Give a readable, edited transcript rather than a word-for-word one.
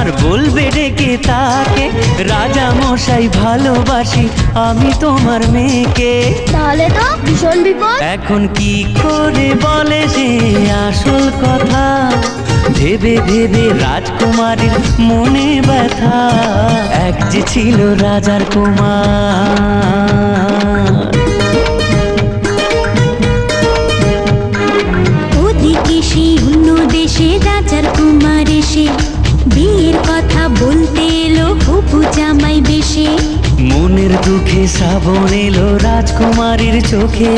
আর বলবে ডেকে তাকে, রাজা মশাই ভালোবাসি আমি তোমার মেয়েকে। তাহলে তো ভীষণ বিপদ। এখন কি করে বলে সে আসল কথা, ভেবে ভেবে রাজকুমারীর মনে ব্যথা। এক যে ছিল রাজার কুমার, ওদিকে সেই অন্য দেশে রাজার কুমার এসে বিয়ের কথা বলতে এলো হবু জামাই বেশে। মনের দুঃখে শ্রাবণ এলো রাজকুমারীর চোখে।